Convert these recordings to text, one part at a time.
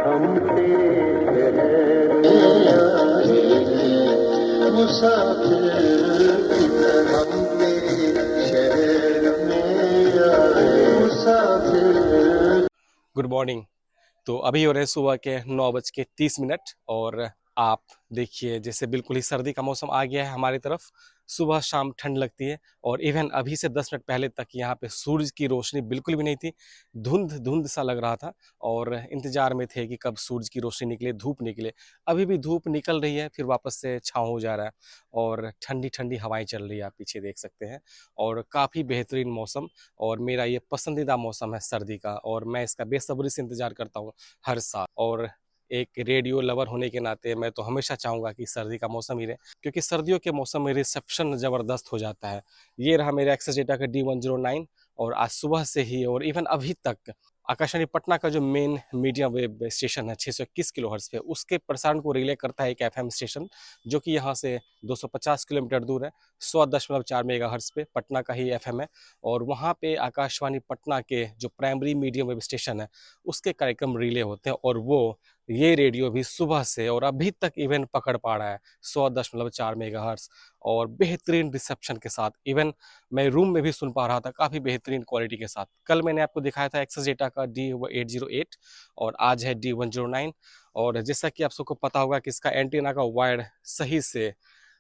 हम तेरे शहर में आए, मुसाफिर हम तेरे शहर में आए, मुसाफिर। Good morning. तो अभी हो रहे हैं सुबह के 9:30 और आप देखिए जैसे बिल्कुल ही सर्दी का मौसम आ गया है हमारी तरफ। सुबह शाम ठंड लगती है और इवन अभी से 10 मिनट पहले तक यहाँ पे सूरज की रोशनी बिल्कुल भी नहीं थी। धुंध धुंध सा लग रहा था और इंतजार में थे कि कब सूरज की रोशनी निकले, धूप निकले। अभी भी धूप निकल रही है, फिर वापस से छाँव हो जा रहा है और ठंडी ठंडी हवाएं चल रही है, आप पीछे देख सकते हैं। और काफ़ी बेहतरीन मौसम और मेरा ये पसंदीदा मौसम है सर्दी का, और मैं इसका बेसब्री से इंतजार करता हूँ हर साल। और एक रेडियो लवर होने के नाते मैं तो हमेशा चाहूँगा कि सर्दी का मौसम ही रहे, क्योंकि सर्दियों के मौसम में रिसेप्शन ज़बरदस्त हो जाता है। ये रहा मेरे एक्सेस डेटा का D109 और आज सुबह से ही और इवन अभी तक आकाशवाणी पटना का जो मेन मीडियम वेब स्टेशन है 621 किलोहर्ट्ज़ पे, उसके प्रसारण को रिले करता है एक FM स्टेशन जो कि यहाँ से 250 किलोमीटर दूर है। 100.4 मेगाहर्ट्ज़ पे पटना का ही FM है और वहाँ पे आकाशवाणी पटना के जो प्राइमरी मीडियम वेब स्टेशन है उसके कार्यक्रम रिले होते हैं और वो ये रेडियो भी सुबह से और अभी तक इवन पकड़ पा रहा है 100.4 मेगाहर्ट्ज़ और बेहतरीन रिसेप्शन के साथ। इवन मैं रूम में भी सुन पा रहा था काफ़ी बेहतरीन क्वालिटी के साथ। कल मैंने आपको दिखाया था एक्सेस डेटा का D808 और आज है D109। और जैसा कि आप सबको पता होगा कि इसका एंटीना का वायर सही से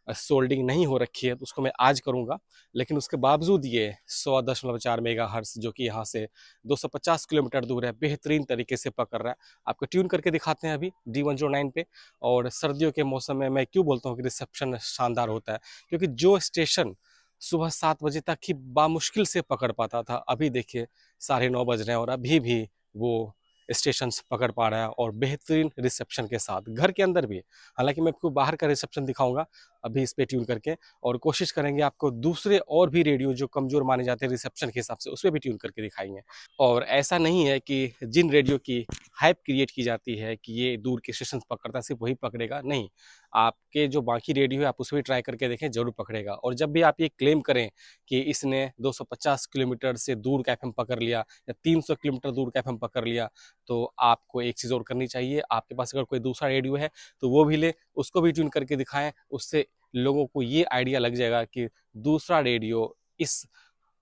सोल्डिंग नहीं हो रखी है, तो उसको मैं आज करूँगा। लेकिन उसके बावजूद ये 100.4 मेगाहर्ट्ज़ जो कि यहाँ से 250 किलोमीटर दूर है, बेहतरीन तरीके से पकड़ रहा है। आपको ट्यून करके दिखाते हैं अभी D109 पे। और सर्दियों के मौसम में मैं क्यों बोलता हूँ कि रिसेप्शन शानदार होता है, क्योंकि जो स्टेशन सुबह 7 बजे तक ही बामुश्किल से पकड़ पाता था, अभी देखिए 9:30 बज रहे हैं और अभी भी वो स्टेशन पकड़ पा रहा है और बेहतरीन रिसेप्शन के साथ घर के अंदर भी। हालांकि मैं आपको बाहर का रिसेप्शन दिखाऊंगा अभी इस पे ट्यून करके, और कोशिश करेंगे आपको दूसरे और भी रेडियो जो कमज़ोर माने जाते हैं रिसेप्शन के हिसाब से उस पर भी ट्यून करके दिखाएंगे। और ऐसा नहीं है कि जिन रेडियो की हाइप क्रिएट की जाती है कि ये दूर के स्टेशन पकड़ता है सिर्फ वही पकड़ेगा, नहीं। आपके जो बाकी रेडियो है आप उस पर ट्राई करके देखें, जरूर पकड़ेगा। और जब भी आप ये क्लेम करें कि इसने 250 किलोमीटर से दूर का FM पकड़ लिया या 300 किलोमीटर दूर का FM पकड़ लिया, तो आपको एक चीज़ और करनी चाहिए। आपके पास अगर कोई दूसरा रेडियो है तो वो भी ले, उसको भी ट्यून करके दिखाएं। उससे लोगों को ये आइडिया लग जाएगा कि दूसरा रेडियो इस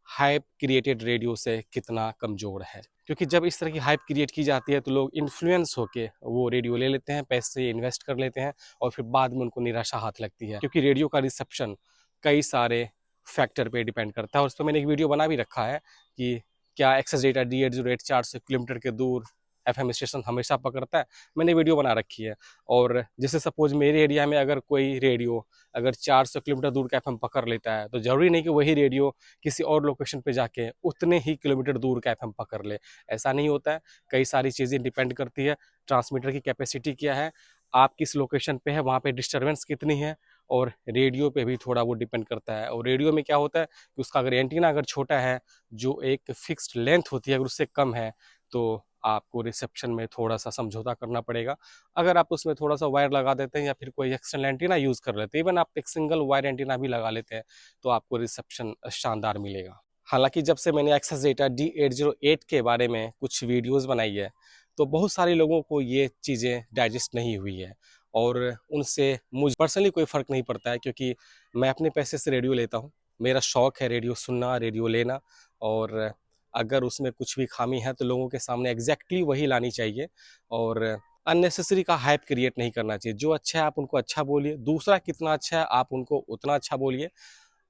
हाइप क्रिएटेड रेडियो से कितना कमज़ोर है। क्योंकि जब इस तरह की हाइप क्रिएट की जाती है तो लोग इन्फ्लुएंस होके वो रेडियो ले लेते हैं, पैसे इन्वेस्ट कर लेते हैं और फिर बाद में उनको निराशा हाथ लगती है। क्योंकि रेडियो का रिसेप्शन कई सारे फैक्टर पे डिपेंड करता है और उस पर मैंने एक वीडियो बना भी रखा है कि क्या एक्सेस डेटा D808 400 किलोमीटर के दूर FM स्टेशन हमेशा पकड़ता है। मैंने वीडियो बना रखी है। और जैसे सपोज मेरे एरिया में अगर कोई रेडियो अगर 400 किलोमीटर दूर का FM पकड़ लेता है, तो ज़रूरी नहीं कि वही रेडियो किसी और लोकेशन पे जाके उतने ही किलोमीटर दूर का FM पकड़ ले। ऐसा नहीं होता है। कई सारी चीज़ें डिपेंड करती है। ट्रांसमीटर की कैपेसिटी क्या है, आप किस लोकेशन पे है, वहाँ पे डिस्टर्बेंस कितनी है, और रेडियो पे भी थोड़ा वो डिपेंड करता है। और रेडियो में क्या होता है कि उसका अगर एंटीना अगर छोटा है, जो एक फिक्स्ड लेंथ होती है, अगर उससे कम है तो आपको रिसेप्शन में थोड़ा सा समझौता करना पड़ेगा। अगर आप उसमें थोड़ा सा वायर लगा देते हैं या फिर कोई एक्सटर्नल एंटीना यूज़ कर लेते हैं, इवन आप एक सिंगल वायर एंटीना भी लगा लेते हैं, तो आपको रिसेप्शन शानदार मिलेगा। हालांकि जब से मैंने एक्सेस डेटा D808 के बारे में कुछ वीडियोस बनाई है, तो बहुत सारे लोगों को ये चीज़ें डाइजेस्ट नहीं हुई है और उनसे मुझ पर्सनली कोई फ़र्क नहीं पड़ता है, क्योंकि मैं अपने पैसे से रेडियो लेता हूँ। मेरा शौक़ है रेडियो सुनना, रेडियो लेना। और अगर उसमें कुछ भी खामी है तो लोगों के सामने एग्जैक्टली वही लानी चाहिए और अननेसेसरी का हाइप क्रिएट नहीं करना चाहिए। जो अच्छा है आप उनको अच्छा बोलिए, दूसरा कितना अच्छा है आप उनको उतना अच्छा बोलिए।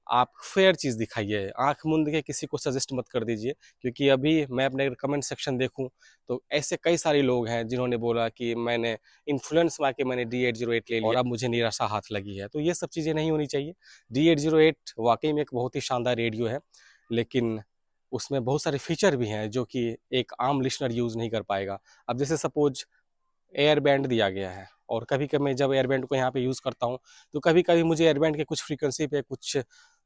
आप फेयर चीज़ दिखाइए, आंख मूंद के किसी को सजेस्ट मत कर दीजिए। क्योंकि अभी मैं अपने कमेंट सेक्शन देखूं तो ऐसे कई सारे लोग हैं जिन्होंने बोला कि मैंने इन्फ्लुएंस में आके मैंने D808 ले लिया और अब मुझे निराशा हाथ लगी है। तो ये सब चीज़ें नहीं होनी चाहिए। D808 वाकई में एक बहुत ही शानदार रेडियो है, लेकिन उसमें बहुत सारे फीचर भी हैं जो कि एक आम लिसनर यूज़ नहीं कर पाएगा। अब जैसे सपोज एयर बैंड दिया गया है और कभी कभी मैं जब एयर बैंड को यहाँ पे यूज़ करता हूँ तो कभी कभी मुझे एयर बैंड के कुछ फ्रीक्वेंसी पे कुछ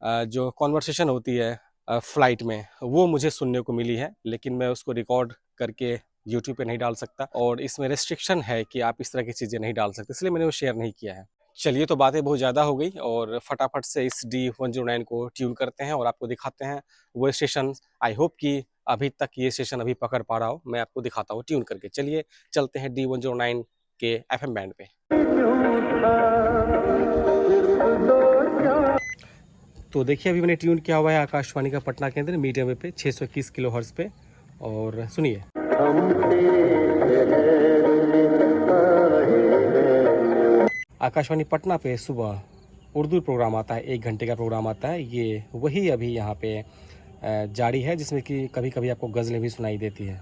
जो कॉन्वर्सेशन होती है फ्लाइट में, वो मुझे सुनने को मिली है, लेकिन मैं उसको रिकॉर्ड करके यूट्यूब पे नहीं डाल सकता और इसमें रेस्ट्रिक्शन है कि आप इस तरह की चीज़ें नहीं डाल सकते, इसलिए मैंने वो शेयर नहीं किया है। चलिए, तो बातें बहुत ज़्यादा हो गई और फटाफट से इस D109 को ट्यून करते हैं और आपको दिखाते हैं वो स्टेशन। आई होप कि अभी तक ये स्टेशन अभी पकड़ पा रहा हो। मैं आपको दिखाता हूँ ट्यून करके। चलिए चलते हैं D109 के FM बैंड पे। तो देखिए, अभी मैंने ट्यून किया हुआ है आकाशवाणी का पटना केंद्र मीडियम वेव पे 621 किलो हर्ट्ज पे। और सुनिए, आकाशवाणी पटना पे सुबह उर्दू प्रोग्राम आता है, 1 घंटे का प्रोग्राम आता है। ये वही अभी यहाँ पे जारी है, जिसमें कि कभी कभी आपको गज़लें भी सुनाई देती है।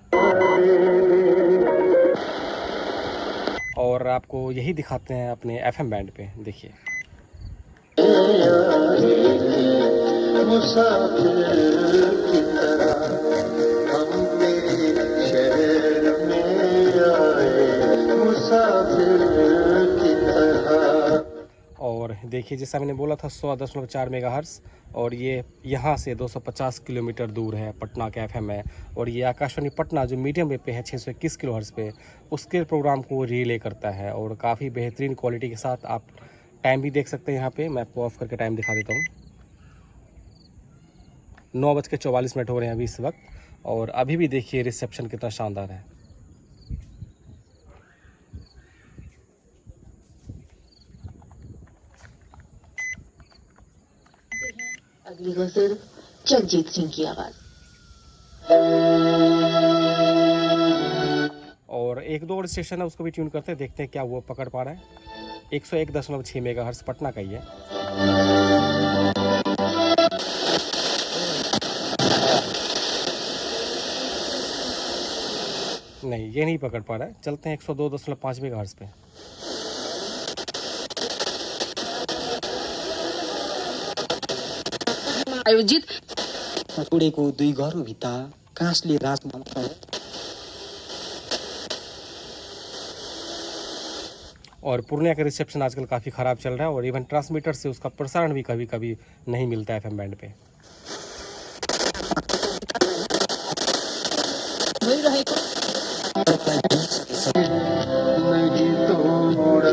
और आपको यही दिखाते हैं अपने FM बैंड पे। देखिए, मुसाफिर की तरह हम तेरे शहर में आए, मुसाफिर की तरह। और देखिए, जैसा मैंने बोला था 100.4 मेगाहर्ट्ज़, और ये यहाँ से 250 किलोमीटर दूर है, पटना का FM है। और ये आकाशवाणी पटना जो मीडियम वेव पे है 621 किलो हर्ट्ज़ पे, उसके प्रोग्राम को रिले करता है और काफ़ी बेहतरीन क्वालिटी के साथ। आप टाइम भी देख सकते हैं यहाँ पे। मैं आपको ऑफ करके टाइम दिखा देता हूँ। 9:44 हो रहे हैं अभी इस वक्त, और अभी भी देखिए रिसेप्शन कितना शानदार है। अगली गजल जगजीत सिंह की आवाज। और एक दो और स्टेशन है, उसको भी ट्यून करते हैं, देखते हैं क्या वो पकड़ पा रहा है। 101.6 मेगाहर्ट्ज़ पटना का ही है। नहीं, ये नहीं पकड़ पा रहा है। चलते हैं 102.5 मेगाहर्ट्ज़ पे। आयोजित तोडेको 2 घरभित्र काँसले राजमार्ग और पूर्णिया का रिसेप्शन आजकल काफ़ी ख़राब चल रहा है, और इवन ट्रांसमीटर से उसका प्रसारण भी कभी कभी नहीं मिलता है FM बैंड पे। भइरहेको नहीं तोड़ा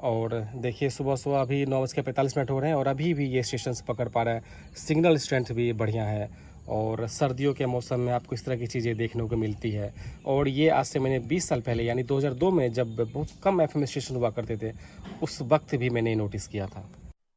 और देखिए, सुबह सुबह अभी 9:45 हो रहे हैं और अभी भी ये स्टेशन पकड़ पा रहा है। सिग्नल स्ट्रेंथ भी बढ़िया है, और सर्दियों के मौसम में आपको इस तरह की चीज़ें देखने को मिलती है। और ये आज से मैंने 20 साल पहले, यानी 2002 में, जब बहुत कम FM स्टेशन हुआ करते थे, उस वक्त भी मैंने नोटिस किया था।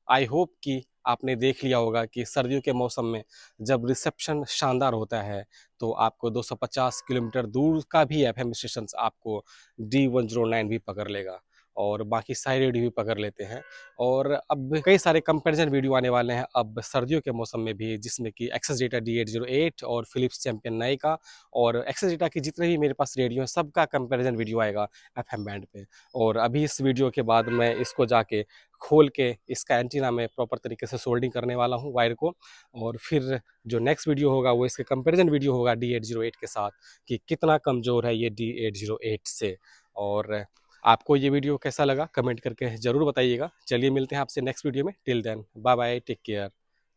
आई होप कि आपने देख लिया होगा कि सर्दियों के मौसम में जब रिसेप्शन शानदार होता है, तो आपको 250 किलोमीटर दूर का भी FM स्टेशन आपको D109 भी पकड़ लेगा, और बाकी सारे रेडियो भी पकड़ लेते हैं। और अब कई सारे कंपैरिजन वीडियो आने वाले हैं अब सर्दियों के मौसम में भी, जिसमें कि एक्सेस डेटा D808 और फिलिप्स चैंपियन 9 का, और एक्सेस डेटा के जितने भी मेरे पास रेडियो हैं सबका कंपैरिजन वीडियो आएगा FM बैंड पे। और अभी इस वीडियो के बाद मैं इसको जाके खोल के इसका एंटीना में प्रॉपर तरीके से सोल्डिंग करने वाला हूँ वायर को, और फिर जो नेक्स्ट वीडियो होगा वो इसके कंपैरिजन वीडियो होगा D808 के साथ, कि कितना कमज़ोर है ये D808 से। और आपको ये वीडियो कैसा लगा कमेंट करके ज़रूर बताइएगा। चलिए मिलते हैं आपसे नेक्स्ट वीडियो में। Till then, bye bye, take care,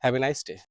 have a nice day.